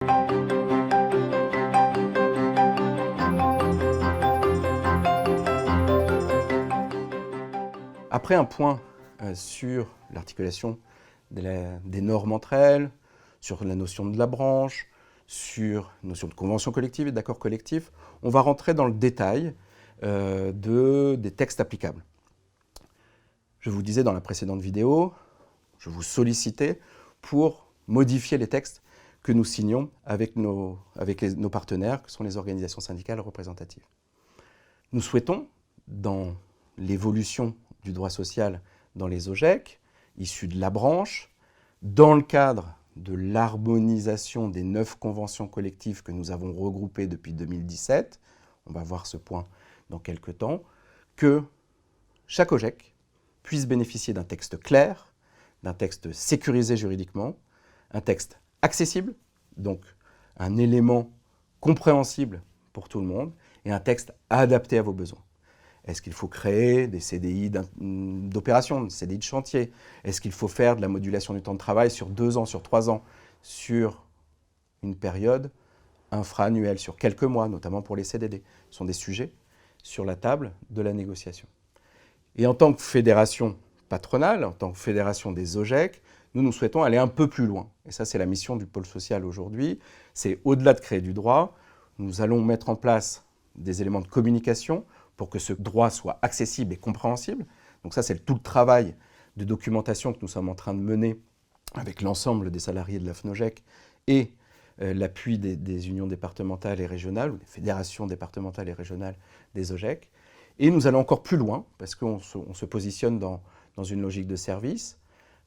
Après un point sur l'articulation des normes entre elles, sur la notion de la branche, sur la notion de convention collective et d'accord collectif, on va rentrer dans le détail des textes applicables. Je vous disais dans la précédente vidéo, je vous sollicitais pour modifier les textes que nous signons avec nos partenaires, que sont les organisations syndicales représentatives. Nous souhaitons, dans l'évolution du droit social dans les OGEC, issus de la branche, dans le cadre de l'harmonisation des 9 conventions collectives que nous avons regroupées depuis 2017, on va voir ce point dans quelques temps, que chaque OGEC puisse bénéficier d'un texte clair, d'un texte sécurisé juridiquement, un texte accessible, donc un élément compréhensible pour tout le monde, et un texte adapté à vos besoins. Est-ce qu'il faut créer des CDI d'opération, des CDI de chantier? Est-ce qu'il faut faire de la modulation du temps de travail sur 2 ans, sur 3 ans, sur une période infra-annuelle, sur quelques mois, notamment pour les CDD? Ce sont des sujets sur la table de la négociation. Et en tant que fédération patronale, en tant que fédération des OGEC, nous souhaitons aller un peu plus loin. Et ça, c'est la mission du pôle social aujourd'hui. C'est au-delà de créer du droit, nous allons mettre en place des éléments de communication pour que ce droit soit accessible et compréhensible. Donc ça, c'est tout le travail de documentation que nous sommes en train de mener avec l'ensemble des salariés de la FNOGEC et l'appui des unions départementales et régionales, ou des fédérations départementales et régionales des OGEC. Et nous allons encore plus loin, parce qu'on se positionne dans une logique de service.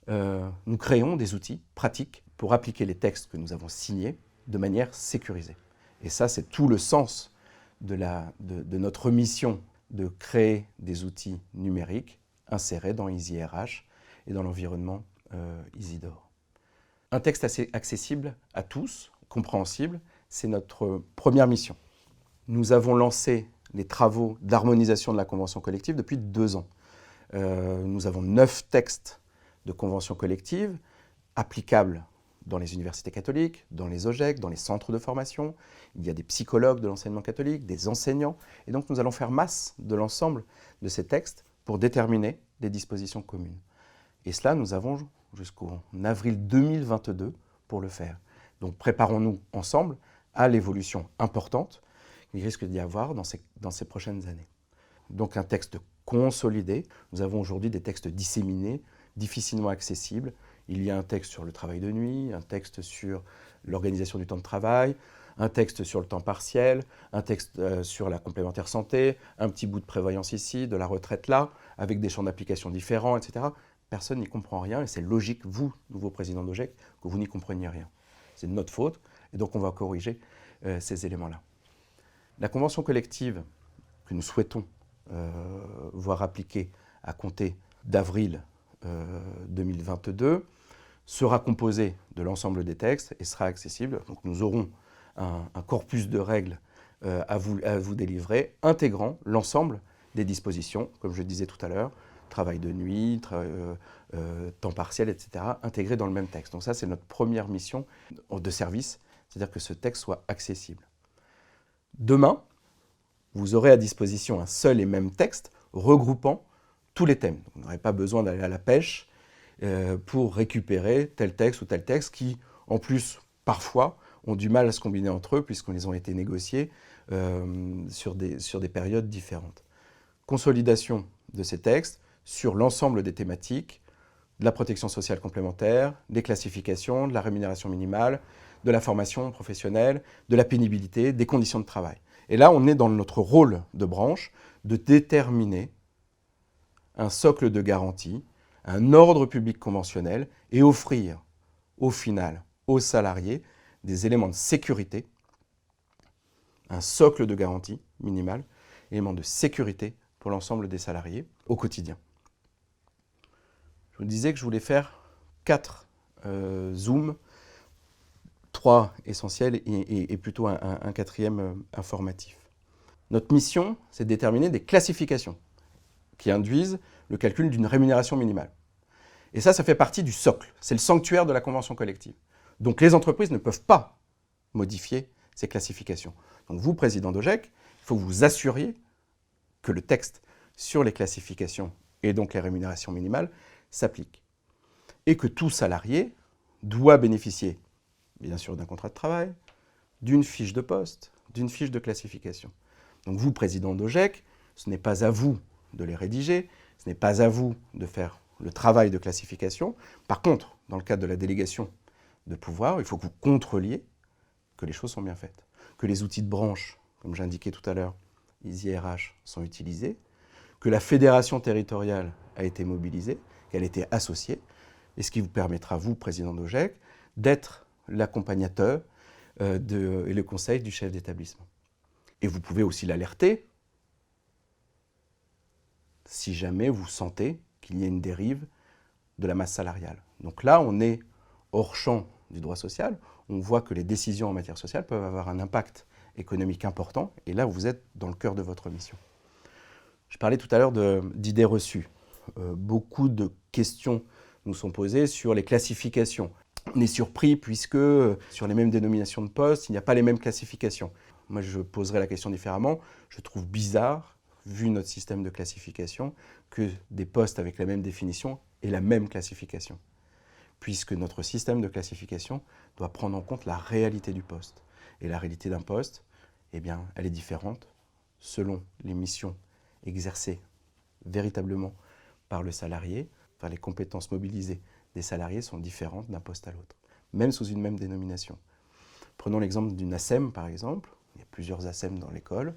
Nous créons des outils pratiques pour appliquer les textes que nous avons signés de manière sécurisée. Et ça, c'est tout le sens de notre mission de créer des outils numériques insérés dans EasyRH et dans l'environnement Isidore. Un texte assez accessible à tous, compréhensible, c'est notre première mission. Nous avons lancé les travaux d'harmonisation de la convention collective depuis 2 ans. Nous avons 9 textes de convention collective applicables dans les universités catholiques, dans les OGEC, dans les centres de formation. Il y a des psychologues de l'enseignement catholique, des enseignants. Et donc nous allons faire masse de l'ensemble de ces textes pour déterminer des dispositions communes. Et cela, nous avons jusqu'en avril 2022 pour le faire. Donc préparons-nous ensemble à l'évolution importante qu'il risque d'y avoir dans ces prochaines années. Donc un texte consolidé. Nous avons aujourd'hui des textes disséminés, difficilement accessibles. Il y a un texte sur le travail de nuit, un texte sur l'organisation du temps de travail, un texte sur le temps partiel, un texte sur la complémentaire santé, un petit bout de prévoyance ici, de la retraite là, avec des champs d'application différents, etc. Personne n'y comprend rien et c'est logique, vous, nouveau président d'OGEC, que vous n'y compreniez rien. C'est de notre faute et donc on va corriger ces éléments-là. La convention collective que nous souhaitons voir appliquée à compter d'avril 2022 sera composée de l'ensemble des textes et sera accessible. Donc nous aurons un corpus de règles à vous délivrer, intégrant l'ensemble des dispositions, comme je disais tout à l'heure, travail de nuit, temps partiel, etc., intégrés dans le même texte. Donc ça, c'est notre première mission de service, c'est-à-dire que ce texte soit accessible. Demain, vous aurez à disposition un seul et même texte regroupant tous les thèmes. Vous n'aurez pas besoin d'aller à la pêche pour récupérer tel texte ou tel texte qui, en plus, parfois, ont du mal à se combiner entre eux puisqu'ils ont été négociés sur des périodes différentes. Consolidation de ces textes sur l'ensemble des thématiques, de la protection sociale complémentaire, des classifications, de la rémunération minimale, de la formation professionnelle, de la pénibilité, des conditions de travail. Et là, on est dans notre rôle de branche de déterminer un socle de garantie, un ordre public conventionnel et offrir au final aux salariés des éléments de sécurité, un socle de garantie minimal, éléments de sécurité pour l'ensemble des salariés au quotidien. Je vous disais que je voulais faire 4 zooms, 3 essentiels et plutôt un 4e informatif. Notre mission, c'est de déterminer des classifications qui induisent le calcul d'une rémunération minimale. Et ça fait partie du socle. C'est le sanctuaire de la convention collective. Donc les entreprises ne peuvent pas modifier ces classifications. Donc vous, président d'OGEC, il faut que vous assuriez que le texte sur les classifications et donc les rémunérations minimales s'applique. Et que tout salarié doit bénéficier, bien sûr, d'un contrat de travail, d'une fiche de poste, d'une fiche de classification. Donc vous, président d'OGEC, ce n'est pas à vous de les rédiger, ce n'est pas à vous de faire le travail de classification. Par contre, dans le cadre de la délégation de pouvoir, il faut que vous contrôliez que les choses sont bien faites, que les outils de branche, comme j'indiquais tout à l'heure, ISY-RH, sont utilisés, que la fédération territoriale a été mobilisée, qu'elle a été associée, et ce qui vous permettra, vous, président d'OGEC, d'être l'accompagnateur et le conseil du chef d'établissement. Et vous pouvez aussi l'alerter si jamais vous sentez qu'il y a une dérive de la masse salariale. Donc là, on est hors champ du droit social. On voit que les décisions en matière sociale peuvent avoir un impact économique important. Et là, vous êtes dans le cœur de votre mission. Je parlais tout à l'heure d'idées reçues. Beaucoup de questions nous sont posées sur les classifications. On est surpris puisque sur les mêmes dénominations de postes, il n'y a pas les mêmes classifications. Moi, je poserai la question différemment. Je trouve bizarre, vu notre système de classification, que des postes avec la même définition aient la même classification. Puisque notre système de classification doit prendre en compte la réalité du poste. Et la réalité d'un poste, eh bien, elle est différente selon les missions exercées véritablement par le salarié. Enfin, les compétences mobilisées des salariés sont différentes d'un poste à l'autre, même sous une même dénomination. Prenons l'exemple d'une ASEM, par exemple. Il y a plusieurs ASEM dans l'école.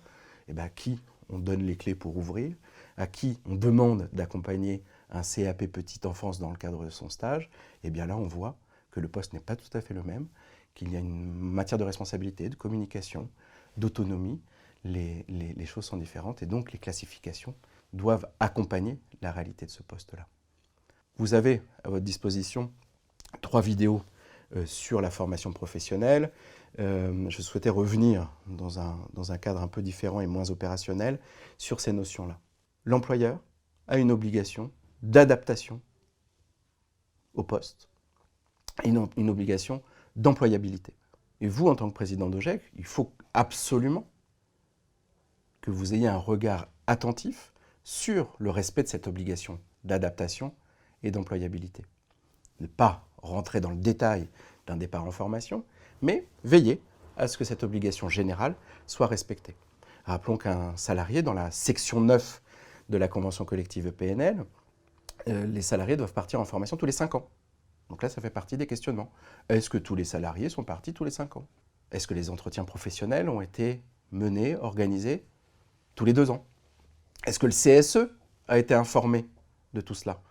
Et bien, à qui on donne les clés pour ouvrir, à qui on demande d'accompagner un CAP petite enfance dans le cadre de son stage, et bien là, on voit que le poste n'est pas tout à fait le même, qu'il y a une matière de responsabilité, de communication, d'autonomie. Les choses sont différentes et donc les classifications doivent accompagner la réalité de ce poste-là. Vous avez à votre disposition 3 vidéos sur la formation professionnelle. Je souhaitais revenir dans un cadre un peu différent et moins opérationnel sur ces notions-là. L'employeur a une obligation d'adaptation au poste et une obligation d'employabilité. Et vous, en tant que président d'OGEC, il faut absolument que vous ayez un regard attentif sur le respect de cette obligation d'adaptation et d'employabilité. Ne pas rentrer dans le détail d'un départ en formation, mais veiller à ce que cette obligation générale soit respectée. Rappelons qu'un salarié, dans la section 9 de la convention collective PNL, les salariés doivent partir en formation tous les 5 ans. Donc là, ça fait partie des questionnements. Est-ce que tous les salariés sont partis tous les 5 ans? Est-ce que les entretiens professionnels ont été menés, organisés tous les 2 ans? Est-ce que le CSE a été informé de tout cela?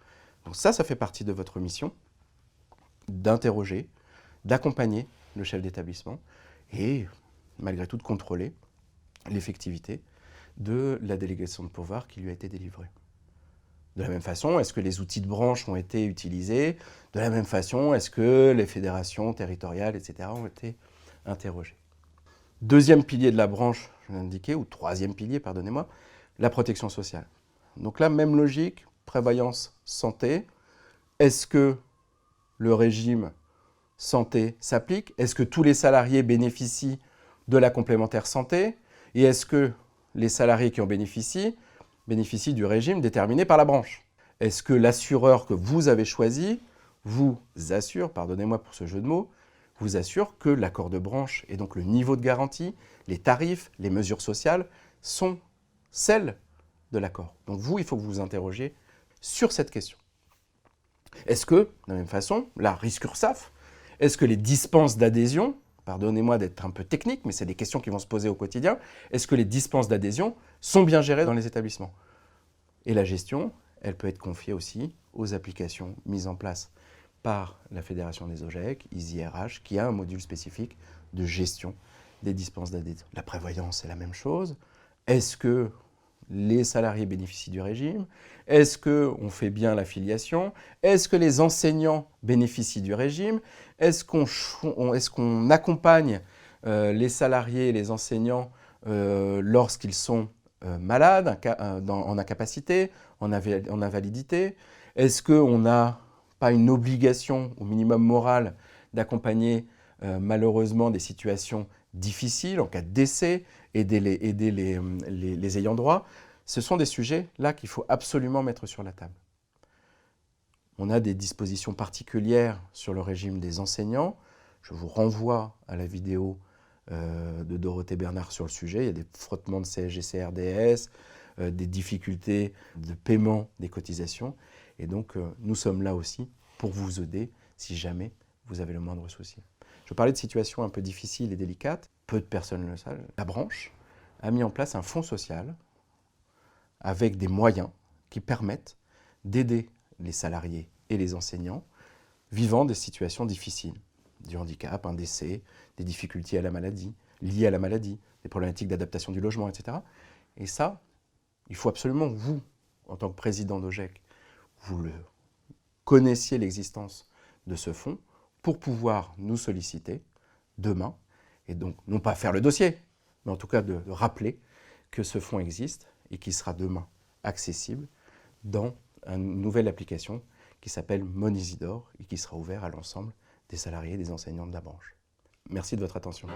Donc ça fait partie de votre mission, d'interroger, d'accompagner le chef d'établissement et, malgré tout, de contrôler l'effectivité de la délégation de pouvoir qui lui a été délivrée. De la même façon, est-ce que les outils de branche ont été utilisés? De la même façon, est-ce que les fédérations territoriales, etc., ont été interrogées? Deuxième pilier de la branche, je l'ai indiqué, ou troisième pilier, pardonnez-moi, la protection sociale. Donc là, même logique, prévoyance santé. Est-ce que le régime santé s'applique? Est-ce que tous les salariés bénéficient de la complémentaire santé? Et est-ce que les salariés qui en bénéficient du régime déterminé par la branche? Est-ce que l'assureur que vous avez choisi vous assure, pardonnez-moi pour ce jeu de mots, vous assure que l'accord de branche et donc le niveau de garantie, les tarifs, les mesures sociales sont celles de l'accord? Donc vous, il faut que vous vous interrogiez sur cette question. Est-ce que, de la même façon, la risque URSSAF, est-ce que les dispenses d'adhésion, pardonnez-moi d'être un peu technique, mais c'est des questions qui vont se poser au quotidien, est-ce que les dispenses d'adhésion sont bien gérées dans les établissements? Et la gestion, elle peut être confiée aussi aux applications mises en place par la Fédération des OGEC, ISY-RH, qui a un module spécifique de gestion des dispenses d'adhésion. La prévoyance, c'est la même chose. Est-ce que les salariés bénéficient du régime? Est-ce qu'on fait bien l'affiliation? Est-ce que les enseignants bénéficient du régime? Est-ce qu'on accompagne les salariés et les enseignants lorsqu'ils sont malades, en incapacité, en invalidité? Est-ce qu'on n'a pas une obligation, au minimum morale, d'accompagner malheureusement des situations difficiles en cas de décès, aider les ayants droit. Ce sont des sujets là qu'il faut absolument mettre sur la table. On a des dispositions particulières sur le régime des enseignants. Je vous renvoie à la vidéo de Dorothée Bernard sur le sujet. Il y a des frottements de CSG-CRDS, des difficultés de paiement des cotisations. Et donc, nous sommes là aussi pour vous aider si jamais vous avez le moindre souci. Je parlais de situations un peu difficiles et délicates. Peu de personnes le savent. La branche a mis en place un fonds social avec des moyens qui permettent d'aider les salariés et les enseignants vivant des situations difficiles, du handicap, un décès, des difficultés à la maladie, liées à la maladie, des problématiques d'adaptation du logement, etc. Et ça, il faut absolument, vous, en tant que président d'OGEC, vous connaissiez l'existence de ce fonds pour pouvoir nous solliciter demain, et donc non pas faire le dossier, mais en tout cas de rappeler que ce fonds existe et qui sera demain accessible dans une nouvelle application qui s'appelle Monisidor et qui sera ouverte à l'ensemble des salariés et des enseignants de la branche. Merci de votre attention.